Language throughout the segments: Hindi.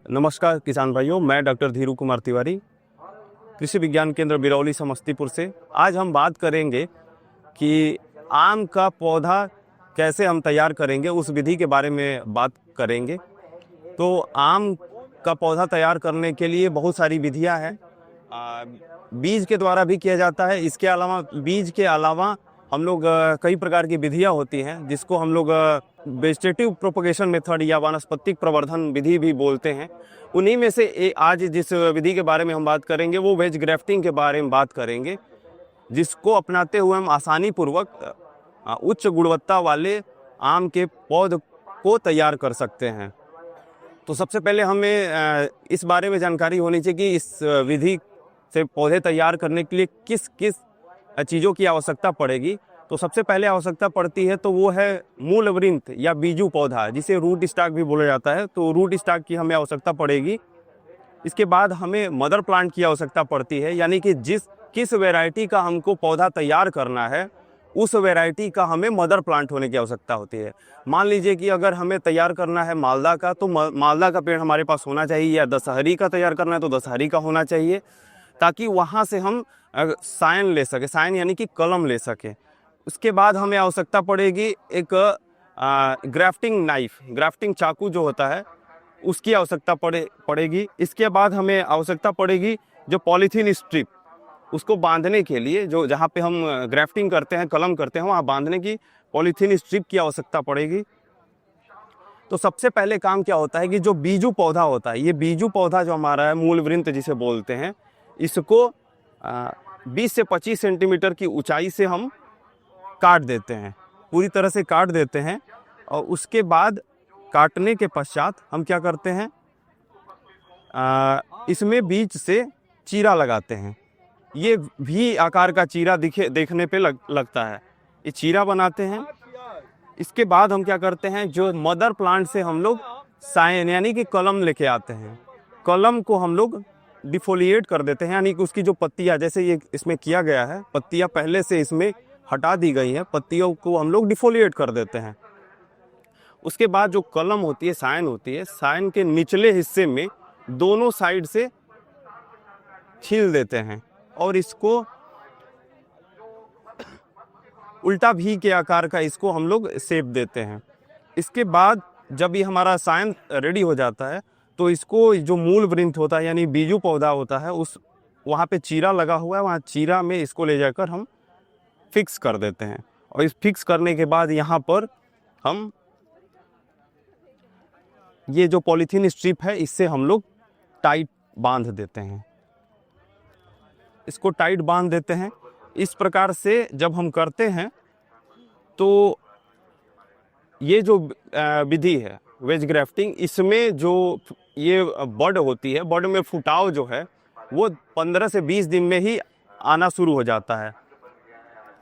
नमस्कार किसान भाइयों, मैं डॉक्टर धीरू कुमार तिवारी, कृषि विज्ञान केंद्र बिरौली समस्तीपुर से। आज हम बात करेंगे कि आम का पौधा कैसे हम तैयार करेंगे, उस विधि के बारे में बात करेंगे। तो आम का पौधा तैयार करने के लिए बहुत सारी विधियां हैं। बीज के द्वारा भी किया जाता है। इसके अलावा बीज के अलावा हम लोग कई प्रकार की विधियां होती हैं जिसको हम लोग वेजिटेटिव प्रोपगेशन मेथड या वानस्पतिक प्रवर्धन विधि भी बोलते हैं। उन्हीं में से आज जिस विधि के बारे में हम बात करेंगे वो वेज ग्राफ्टिंग के बारे में बात करेंगे, जिसको अपनाते हुए हम आसानी पूर्वक उच्च गुणवत्ता वाले आम के पौध को तैयार कर सकते हैं। तो सबसे पहले हमें इस बारे में जानकारी होनी चाहिए कि इस विधि से पौधे तैयार करने के लिए किस किस चीज़ों की आवश्यकता पड़ेगी। तो सबसे पहले आवश्यकता पड़ती है तो वो है मूल वृंत या बीजू पौधा, जिसे रूट स्टॉक भी बोला जाता है। तो रूट स्टॉक की हमें आवश्यकता पड़ेगी। इसके बाद हमें मदर प्लांट की आवश्यकता पड़ती है, यानी कि किस वैरायटी का हमको पौधा तैयार करना है उस वैरायटी का हमें मदर प्लांट होने की आवश्यकता होती है। मान लीजिए कि अगर हमें तैयार करना है मालदा का, तो मालदा का पेड़ हमारे पास होना चाहिए, या दशहरी का तैयार करना है तो दशहरी का होना चाहिए, ताकि वहाँ से हम साइन ले सके। साइन यानी कि कलम ले सके। उसके बाद हमें आवश्यकता पड़ेगी एक ग्राफ्टिंग नाइफ, ग्राफ्टिंग चाकू जो होता है उसकी आवश्यकता पड़ेगी। इसके बाद हमें आवश्यकता पड़ेगी जो पॉलीथीन स्ट्रिप, उसको बांधने के लिए, जो जहाँ पे हम ग्राफ्टिंग करते हैं, कलम करते हैं, वहाँ बांधने की पॉलीथीन स्ट्रिप की आवश्यकता पड़ेगी। तो सबसे पहले काम क्या होता है कि जो बीजू पौधा होता है, ये बीजू पौधा जो हमारा है, मूल वृंत जिसे बोलते हैं, इसको 20 से 25 सेंटीमीटर की ऊंचाई से हम काट देते हैं, पूरी तरह से काट देते हैं। और उसके बाद काटने के पश्चात हम क्या करते हैं, इसमें बीच से चीरा लगाते हैं। ये भी आकार का चीरा देखने पे लगता है, ये चीरा बनाते हैं। इसके बाद हम क्या करते हैं, जो मदर प्लांट से हम लोग साइन यानी कि कलम लेके आते हैं। कलम को हम लोग डिफोलिएट कर देते हैं, यानी कि उसकी जो पत्तियां, जैसे ये इसमें किया गया है, पत्तियां पहले से इसमें हटा दी गई हैं, पत्तियों को हम लोग डिफोलिएट कर देते हैं। उसके बाद जो कलम होती है, साइन होती है, साइन के निचले हिस्से में दोनों साइड से छील देते हैं और इसको उल्टा भी के आकार का इसको हम लोग शेप देते हैं। इसके बाद जब ये हमारा साइन रेडी हो जाता है तो इसको जो मूल वृंत होता है यानी बीजू पौधा होता है, उस वहाँ पे चीरा लगा हुआ है, वहाँ चीरा में इसको ले जाकर हम फिक्स कर देते हैं। और इस फिक्स करने के बाद यहाँ पर हम ये जो पॉलीथीन स्ट्रिप है इससे हम लोग टाइट बांध देते हैं, इसको टाइट बांध देते हैं। इस प्रकार से जब हम करते हैं तो ये जो विधि है वेज ग्राफ्टिंग, इसमें जो ये बड होती है, बड में फुटाव जो है वो 15 से 20 दिन में ही आना शुरू हो जाता है।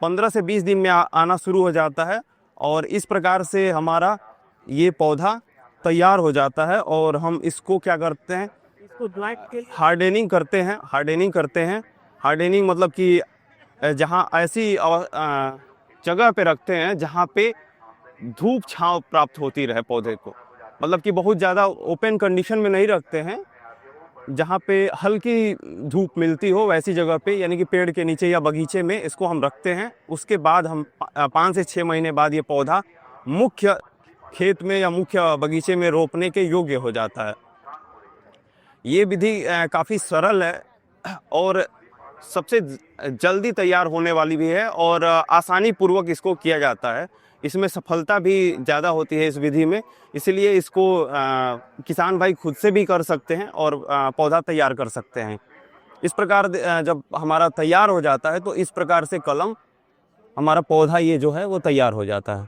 15 से 20 दिन में आना शुरू हो जाता है और इस प्रकार से हमारा ये पौधा तैयार हो जाता है। और हम इसको क्या करते हैं, हार्डनिंग करते हैं। हार्डनिंग मतलब कि जहाँ ऐसी जगह पे रखते हैं जहाँ पे धूप छांव प्राप्त होती रहे पौधे को, मतलब कि बहुत ज़्यादा ओपन कंडीशन में नहीं रखते हैं, जहाँ पे हल्की धूप मिलती हो वैसी जगह पे, यानी कि पेड़ के नीचे या बगीचे में इसको हम रखते हैं। उसके बाद हम 5 से 6 महीने बाद ये पौधा मुख्य खेत में या मुख्य बगीचे में रोपने के योग्य हो जाता है। ये विधि काफ़ी सरल है और सबसे जल्दी तैयार होने वाली भी है और आसानी पूर्वक इसको किया जाता है। इसमें सफलता भी ज़्यादा होती है इस विधि में, इसलिए इसको किसान भाई खुद से भी कर सकते हैं और पौधा तैयार कर सकते हैं। इस प्रकार जब हमारा तैयार हो जाता है तो इस प्रकार से कलम हमारा पौधा ये जो है वो तैयार हो जाता है।